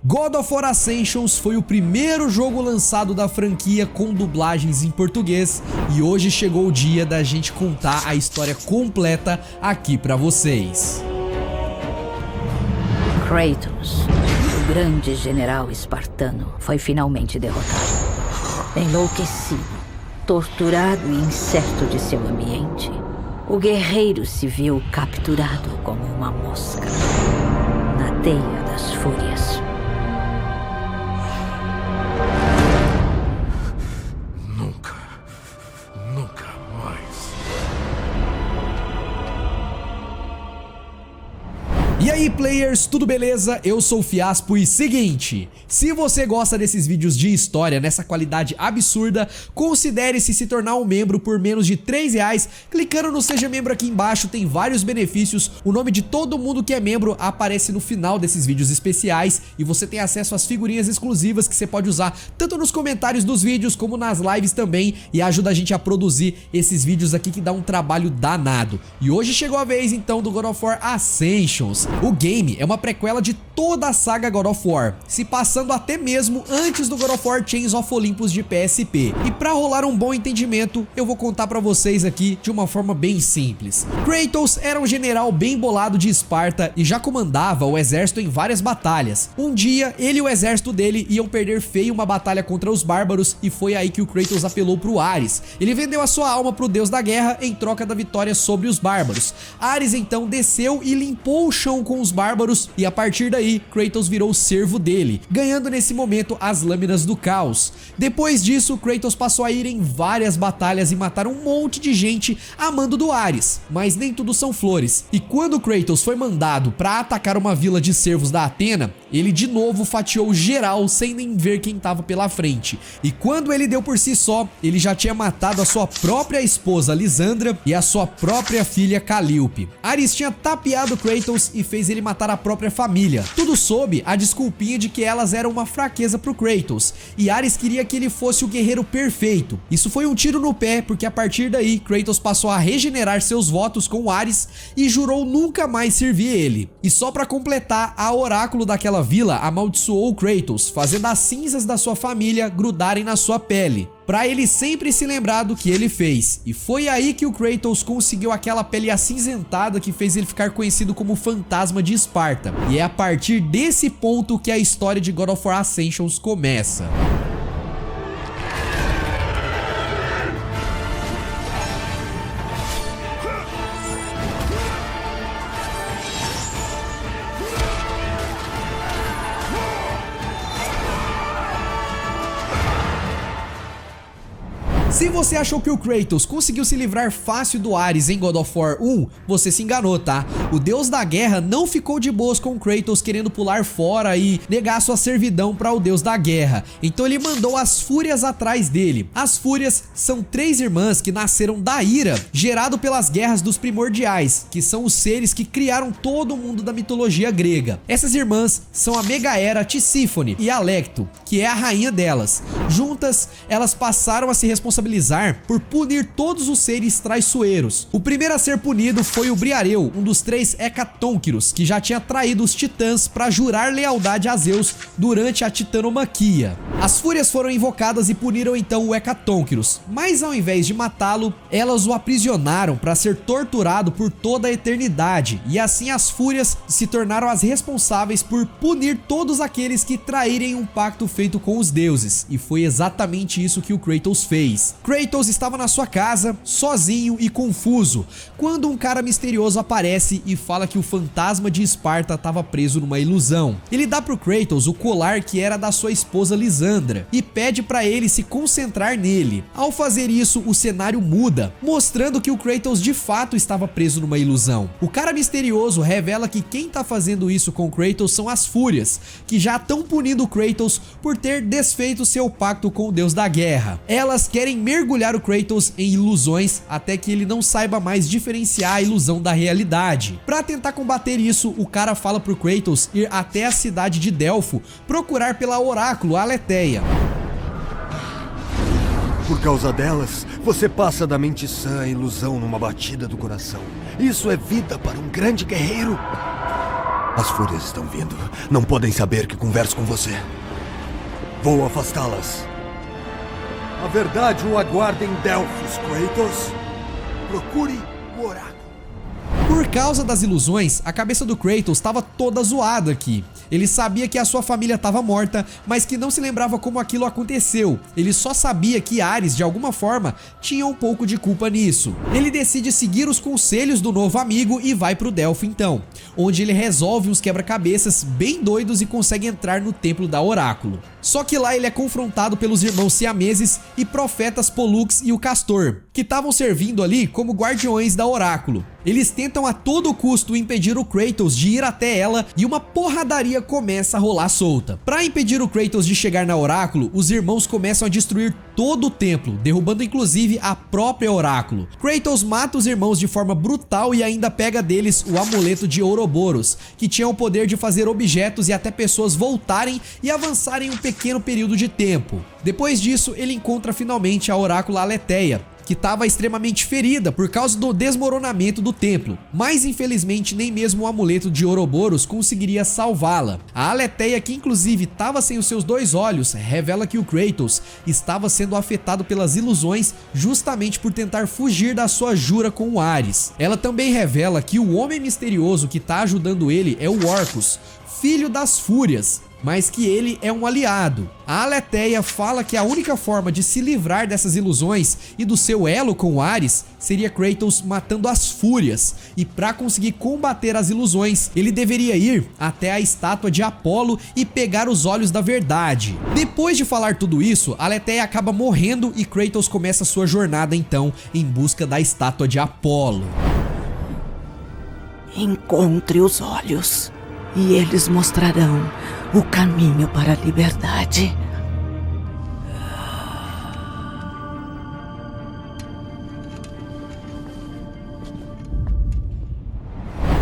God of War Ascensions foi o primeiro jogo lançado da franquia com dublagens em português e hoje chegou o dia da gente contar a história completa aqui pra vocês. Kratos, o grande general espartano, foi finalmente derrotado. Enlouquecido, torturado e incerto de seu ambiente, o guerreiro se viu capturado como uma mosca na teia das fúrias. Nunca mais. E aí players, tudo beleza? Eu sou o Fiaspo e seguinte, se você gosta desses vídeos de história nessa qualidade absurda, considere se tornar um membro por menos de R$3, clicando no Seja Membro aqui embaixo, tem vários benefícios, o nome de todo mundo que é membro aparece no final desses vídeos especiais e você tem acesso às figurinhas exclusivas que você pode usar tanto nos comentários dos vídeos como nas lives também e ajuda a gente a produzir esses vídeos aqui que dá um trabalho danado. E hoje chegou a vez então do God of War Ascensions. O game é uma prequela de toda a saga God of War, se passando até mesmo antes do God of War Chains of Olympus de PSP. E pra rolar um bom entendimento, eu vou contar pra vocês aqui de uma forma bem simples. Kratos era um general bem bolado de Esparta e já comandava o exército em várias batalhas. Um dia, ele e o exército dele iam perder feio uma batalha contra os bárbaros e foi aí que o Kratos apelou pro Ares. Ele vendeu a sua alma pro deus da guerra em troca da vitória sobre os bárbaros. Ares então desceu e limpou o chão com os bárbaros e a partir daí Kratos virou servo dele, ganhando nesse momento as lâminas do caos. Depois disso, Kratos passou a ir em várias batalhas e matar um monte de gente a mando do Ares, mas nem tudo são flores. E quando Kratos foi mandado para atacar uma vila de servos da Atena, ele de novo fatiou geral sem nem ver quem tava pela frente. E quando ele deu por si só, ele já tinha matado a sua própria esposa Lisandra e a sua própria filha Calíope. Ares tinha tapeado Kratos e fez ele matar a própria família. Tudo sob a desculpinha de que elas eram uma fraqueza pro Kratos, e Ares queria que ele fosse o guerreiro perfeito. Isso foi um tiro no pé, porque a partir daí Kratos passou a regenerar seus votos com Ares e jurou nunca mais servir ele. E só pra completar, a oráculo daquela vila amaldiçoou Kratos, fazendo as cinzas da sua família grudarem na sua pele, pra ele sempre se lembrar do que ele fez. E foi aí que o Kratos conseguiu aquela pele acinzentada que fez ele ficar conhecido como Fantasma de Esparta. E é a partir desse ponto que a história de God of War Ascensions começa. Se você achou que o Kratos conseguiu se livrar fácil do Ares em God of War 1, você se enganou, tá? O deus da guerra não ficou de boas com o Kratos querendo pular fora e negar sua servidão para o deus da guerra. Então ele mandou as Fúrias atrás dele. As Fúrias são 3 irmãs que nasceram da ira, gerado pelas guerras dos primordiais, que são os seres que criaram todo o mundo da mitologia grega. Essas irmãs são a Megaera, Tisífone e Alecto, que é a rainha delas. Juntas, elas passaram a se responsabilizar por punir todos os seres traiçoeiros. O primeiro a ser punido foi o Briareu, um dos 3 Hecatonquíros, que já tinha traído os titãs para jurar lealdade a Zeus durante a titanomaquia. As Fúrias foram invocadas e puniram então o Hecatonquíros, mas ao invés de matá-lo, elas o aprisionaram para ser torturado por toda a eternidade, e assim as Fúrias se tornaram as responsáveis por punir todos aqueles que traírem um pacto feito com os deuses, e foi exatamente isso que o Kratos fez. Kratos estava na sua casa, sozinho e confuso, quando um cara misterioso aparece e fala que o fantasma de Esparta estava preso numa ilusão. Ele dá pro Kratos o colar que era da sua esposa Lisandra e pede para ele se concentrar nele. Ao fazer isso, o cenário muda, mostrando que o Kratos de fato estava preso numa ilusão. O cara misterioso revela que quem tá fazendo isso com o Kratos são as Fúrias, que já estão punindo o Kratos por ter desfeito seu pacto com o deus da guerra. Elas querem mergulhar o Kratos em ilusões até que ele não saiba mais diferenciar a ilusão da realidade. Para tentar combater isso, o cara fala pro Kratos ir até a cidade de Delfo procurar pela oráculo Aletheia. Por causa delas, você passa da mente sã à ilusão numa batida do coração. Isso é vida para um grande guerreiro. As fúrias estão vindo. Não podem saber que converso com você. Vou afastá-las. A verdade o aguarda em Delphos, Kratos. Procure o oráculo. Por causa das ilusões, a cabeça do Kratos estava toda zoada aqui. Ele sabia que a sua família estava morta, mas que não se lembrava como aquilo aconteceu. Ele só sabia que Ares, de alguma forma, tinha um pouco de culpa nisso. Ele decide seguir os conselhos do novo amigo e vai pro Delfo então, onde ele resolve uns quebra-cabeças bem doidos e consegue entrar no templo da Oráculo. Só que lá ele é confrontado pelos irmãos siameses e profetas Pollux e o Castor, que estavam servindo ali como guardiões da Oráculo. Eles tentam a todo custo impedir o Kratos de ir até ela e uma porradaria começa a rolar solta. Para impedir o Kratos de chegar na Oráculo, os irmãos começam a destruir todo o templo, derrubando inclusive a própria Oráculo. Kratos mata os irmãos de forma brutal e ainda pega deles o amuleto de Ouroboros, que tinha o poder de fazer objetos e até pessoas voltarem e avançarem um pequeno período de tempo. Depois disso, ele encontra finalmente a Oráculo Aletheia, que estava extremamente ferida por causa do desmoronamento do templo, mas infelizmente nem mesmo o amuleto de Ouroboros conseguiria salvá-la. A Aletheia, que inclusive estava sem os seus dois olhos, revela que o Kratos estava sendo afetado pelas ilusões justamente por tentar fugir da sua jura com o Ares. Ela também revela que o homem misterioso que está ajudando ele é o Orcus, filho das Fúrias, mas que ele é um aliado. A Aletheia fala que a única forma de se livrar dessas ilusões e do seu elo com o Ares seria Kratos matando as Fúrias, e para conseguir combater as ilusões, ele deveria ir até a estátua de Apolo e pegar os olhos da verdade. Depois de falar tudo isso, a Aletheia acaba morrendo e Kratos começa sua jornada então em busca da estátua de Apolo. Encontre os olhos e eles mostrarão o caminho para a liberdade.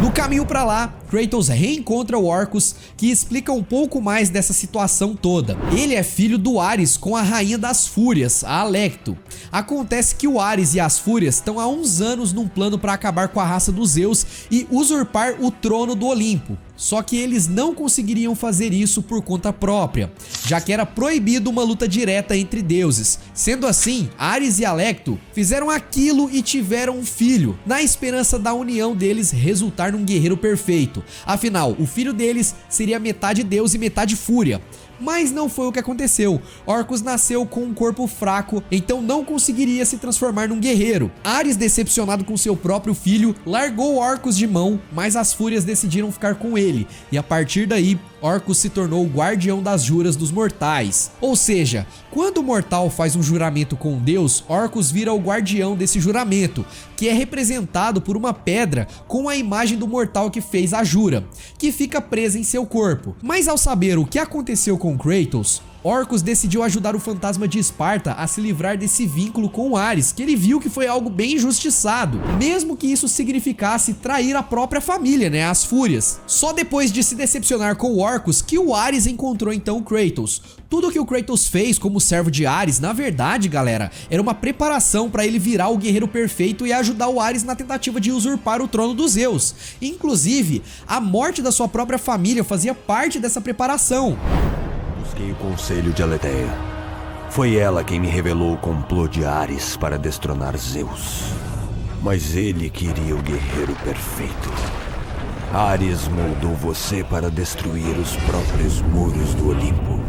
No caminho pra lá, Kratos reencontra o Orcus, que explica um pouco mais dessa situação toda. Ele é filho do Ares com a rainha das Fúrias, a Alecto. Acontece que o Ares e as Fúrias estão há uns anos num plano para acabar com a raça dos Zeus e usurpar o trono do Olimpo. Só que eles não conseguiriam fazer isso por conta própria, já que era proibido uma luta direta entre deuses. Sendo assim, Ares e Alecto fizeram aquilo e tiveram um filho, na esperança da união deles resultar num guerreiro perfeito. Afinal, o filho deles seria metade deus e metade fúria. Mas não foi o que aconteceu. Orcus nasceu com um corpo fraco, então não conseguiria se transformar num guerreiro. Ares, decepcionado com seu próprio filho, largou Orcus de mão, mas as Fúrias decidiram ficar com ele, e a partir daí, Orcus se tornou o guardião das juras dos mortais. Ou seja, quando o mortal faz um juramento com Deus, Orcus vira o guardião desse juramento, que é representado por uma pedra com a imagem do mortal que fez a jura, que fica presa em seu corpo. Mas ao saber o que aconteceu com Kratos, Orcus decidiu ajudar o fantasma de Esparta a se livrar desse vínculo com o Ares, que ele viu que foi algo bem injustiçado, mesmo que isso significasse trair a própria família, né, as Fúrias. Só depois de se decepcionar com o Orcus que o Ares encontrou então o Kratos. Tudo que o Kratos fez como servo de Ares, na verdade, galera, era uma preparação para ele virar o guerreiro perfeito e ajudar o Ares na tentativa de usurpar o trono dos Zeus. Inclusive, a morte da sua própria família fazia parte dessa preparação. Busquei o conselho de Aletheia. Foi ela quem me revelou o complô de Ares para destronar Zeus. Mas ele queria o guerreiro perfeito. Ares moldou você para destruir os próprios muros do Olimpo.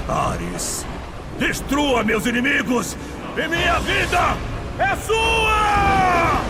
Ares, destrua meus inimigos e minha vida é sua!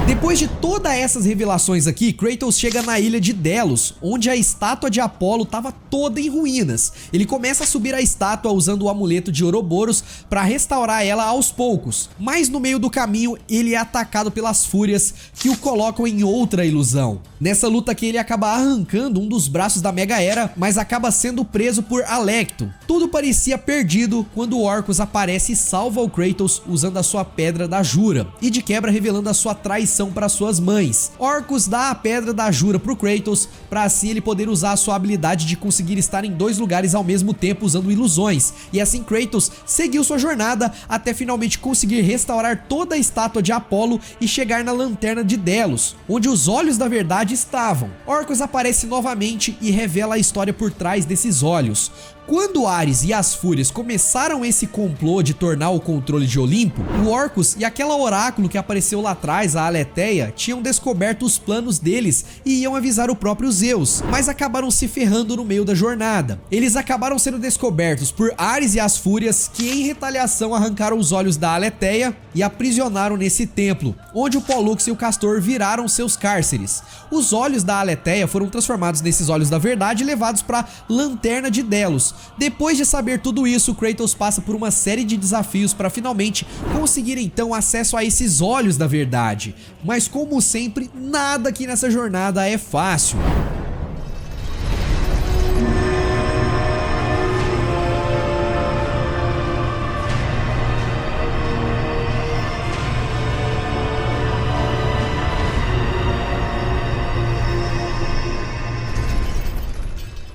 Depois de todas essas revelações aqui, Kratos chega na ilha de Delos, onde a estátua de Apolo estava toda em ruínas. Ele começa a subir a estátua usando o amuleto de Ouroboros para restaurar ela aos poucos, mas no meio do caminho ele é atacado pelas Fúrias, que o colocam em outra ilusão. Nessa luta aqui ele acaba arrancando um dos braços da Mega Hera, mas acaba sendo preso por Alecto. Tudo parecia perdido quando Orcus aparece e salva o Kratos usando a sua pedra da jura, e de quebra revelando a sua traição missão para suas mães. Orcus dá a Pedra da Jura pro Kratos, para assim ele poder usar a sua habilidade de conseguir estar em 2 lugares ao mesmo tempo usando ilusões, e assim Kratos seguiu sua jornada até finalmente conseguir restaurar toda a estátua de Apolo e chegar na Lanterna de Delos, onde os olhos da verdade estavam. Orcus aparece novamente e revela a história por trás desses olhos. Quando Ares e as Fúrias começaram esse complô de tornar o controle de Olimpo, o Orcus e aquela oráculo que apareceu lá atrás, a Aletheia, tinham descoberto os planos deles e iam avisar o próprio Zeus, mas acabaram se ferrando no meio da jornada. Eles acabaram sendo descobertos por Ares e as Fúrias, que em retaliação arrancaram os olhos da Aletheia e aprisionaram nesse templo, onde o Pollux e o Castor viraram seus cárceres. Os olhos da Aletheia foram transformados nesses olhos da verdade e levados para Lanterna de Delos. Depois de saber tudo isso, Kratos passa por uma série de desafios para finalmente conseguir então acesso a esses olhos da verdade. Mas como sempre, nada aqui nessa jornada é fácil.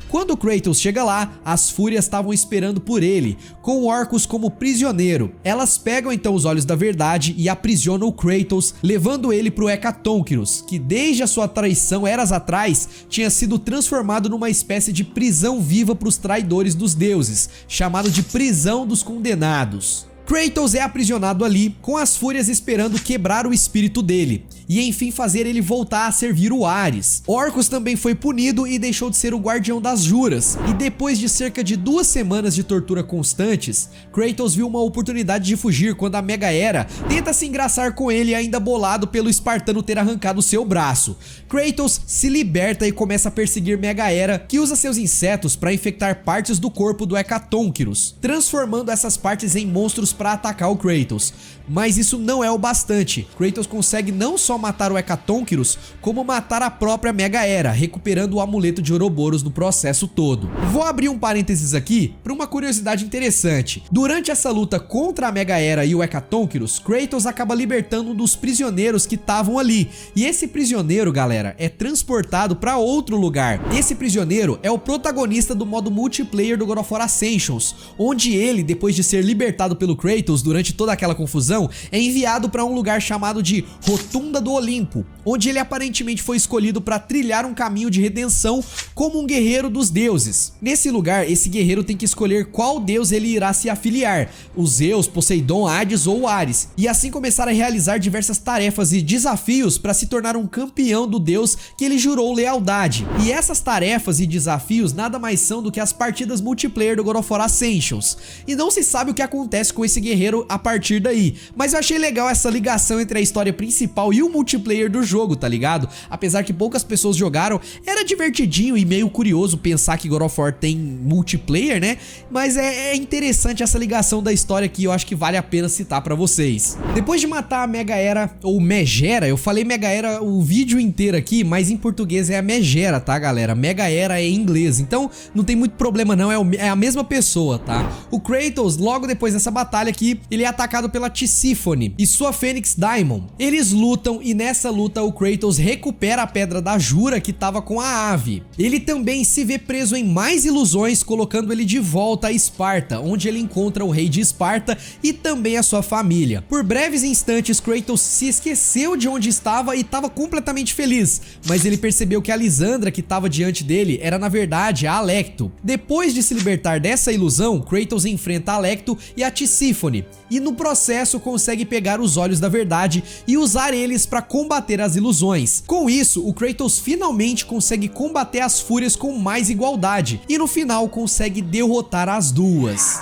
Quando Kratos chega lá, as Fúrias estavam esperando por ele, com Orcus como prisioneiro. Elas pegam então os olhos da verdade e aprisionam o Kratos, levando ele pro Hecatoncheiros, que desde a sua traição eras atrás, tinha sido transformado numa espécie de prisão viva para os traidores dos deuses, chamado de Prisão dos Condenados. Kratos é aprisionado ali, com as Fúrias esperando quebrar o espírito dele, e enfim fazer ele voltar a servir o Ares. Orcus também foi punido e deixou de ser o guardião das juras, e depois de cerca de 2 semanas de tortura constantes, Kratos viu uma oportunidade de fugir quando a Mega Hera tenta se engraçar com ele, ainda bolado pelo espartano ter arrancado seu braço. Kratos se liberta e começa a perseguir Mega Hera, que usa seus insetos para infectar partes do corpo do Hecatoncheiros, transformando essas partes em monstros para atacar o Kratos. Mas isso não é o bastante. Kratos consegue não só matar o Hecatoncheiros, como matar a própria Mega Hera, recuperando o amuleto de Ouroboros no processo todo. Vou abrir um parênteses aqui para uma curiosidade interessante. Durante essa luta contra a Mega Hera e o Hecatoncheiros, Kratos acaba libertando um dos prisioneiros que estavam ali. E esse prisioneiro, galera, é transportado para outro lugar. Esse prisioneiro é o protagonista do modo multiplayer do God of War Ascensions, onde ele, depois de ser libertado pelo Kratos durante toda aquela confusão, é enviado para um lugar chamado de Rotunda do Olimpo, onde ele aparentemente foi escolhido para trilhar um caminho de redenção como um guerreiro dos deuses. Nesse lugar, esse guerreiro tem que escolher qual deus ele irá se afiliar, o Zeus, Poseidon, Hades ou Ares, e assim começar a realizar diversas tarefas e desafios para se tornar um campeão do deus que ele jurou lealdade. E essas tarefas e desafios nada mais são do que as partidas multiplayer do God of War Ascensions, e não se sabe o que acontece com esse guerreiro a partir daí, mas eu achei legal essa ligação entre a história principal e o multiplayer do jogo, tá ligado? Apesar que poucas pessoas jogaram, era divertidinho e meio curioso pensar que God of War tem multiplayer, né? Mas é interessante essa ligação da história que eu acho que vale a pena citar pra vocês. Depois de matar a Mega Hera, ou Megera, eu falei Mega Hera o vídeo inteiro aqui, mas em português é a Megera, tá, galera? Mega Hera é em inglês, então não tem muito problema não, é a mesma pessoa, tá? O Kratos, logo depois dessa batalha aqui, ele é atacado pela Tisífone e sua Fênix Daimon. Eles lutam e nessa luta o Kratos recupera a Pedra da Jura que tava com a ave. Ele também se vê preso em mais ilusões, colocando ele de volta a Esparta, onde ele encontra o rei de Esparta e também a sua família. Por breves instantes, Kratos se esqueceu de onde estava e estava completamente feliz, mas ele percebeu que a Lisandra que estava diante dele era na verdade a Alecto. Depois de se libertar dessa ilusão, Kratos enfrenta a Alecto e a Tisífone, e no processo consegue pegar os olhos da verdade e usar eles para combater as ilusões. Com isso, o Kratos finalmente consegue combater as Fúrias com mais igualdade e no final consegue derrotar as duas.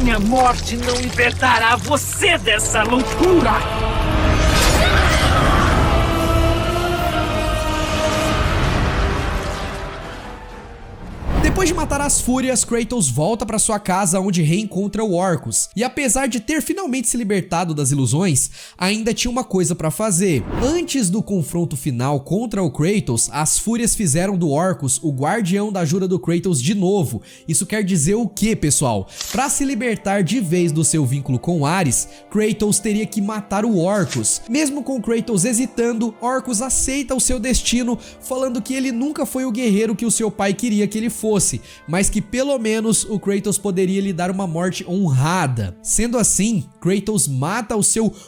Minha morte não libertará você dessa loucura! Depois de matar as fúrias, Kratos volta para sua casa onde reencontra o Orcus. E apesar de ter finalmente se libertado das ilusões, ainda tinha uma coisa para fazer. Antes do confronto final contra o Kratos, as fúrias fizeram do Orcus o guardião da jura do Kratos de novo. Isso quer dizer o que, pessoal? Para se libertar de vez do seu vínculo com Ares, Kratos teria que matar o Orcus. Mesmo com Kratos hesitando, Orcus aceita o seu destino, falando que ele nunca foi o guerreiro que o seu pai queria que ele fosse, mas que pelo menos o Kratos poderia lhe dar uma morte honrada. Sendo assim, Kratos mata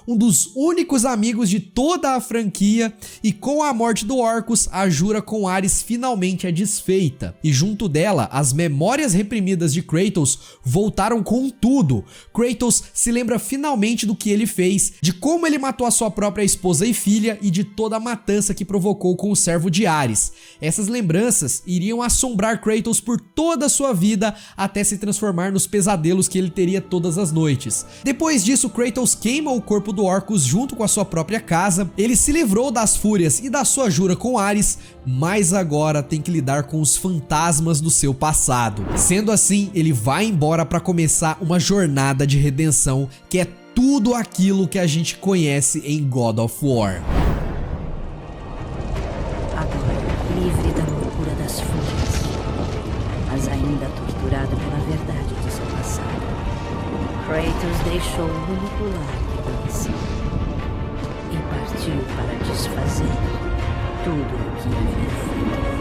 um dos únicos amigos de toda a franquia, e com a morte do Orcus, a jura com Ares finalmente é desfeita. E junto dela, as memórias reprimidas de Kratos voltaram com tudo. Kratos se lembra finalmente do que ele fez, de como ele matou a sua própria esposa e filha e de toda a matança que provocou com o servo de Ares. Essas lembranças iriam assombrar Kratos por toda a sua vida até se transformar nos pesadelos que ele teria todas as noites. Depois disso, Kratos queima o corpo do Orcus junto com a sua própria casa. Ele se livrou das fúrias e da sua jura com Ares, mas agora tem que lidar com os fantasmas do seu passado. Sendo assim, ele vai embora para começar uma jornada de redenção, que é tudo aquilo que a gente conhece em God of War. Agora, livre da loucura das fúrias, mas ainda torturado pela verdade de seu passado, Kratos deixou o manipular que dança e partiu para desfazer tudo o que havia feito.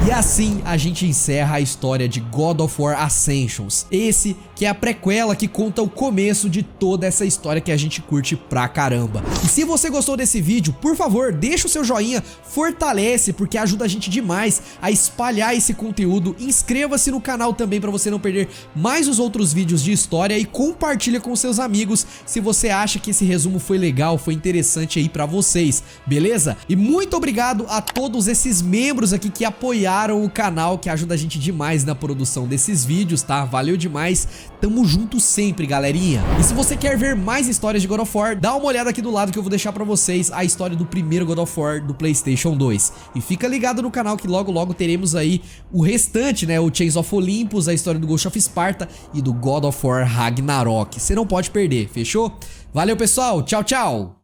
E assim a gente encerra a história de God of War Ascensions. Esse que é a prequela que conta o começo de toda essa história que a gente curte pra caramba. E se você gostou desse vídeo, por favor, deixa o seu joinha, fortalece, porque ajuda a gente demais a espalhar esse conteúdo. Inscreva-se no canal também pra você não perder mais os outros vídeos de história e compartilha com seus amigos se você acha que esse resumo foi legal, foi interessante aí pra vocês, beleza? E muito obrigado a todos esses membros aqui que apoiaram o canal, que ajuda a gente demais na produção desses vídeos, tá? Valeu demais, tamo junto sempre, galerinha. E se você quer ver mais histórias de God of War, dá uma olhada aqui do lado que eu vou deixar pra vocês a história do primeiro God of War do PlayStation 2. E fica ligado no canal que logo logo teremos aí o restante, né? O Chains of Olympus, a história do Ghost of Sparta e do God of War Ragnarok. Você não pode perder, fechou? Valeu, pessoal, tchau, tchau!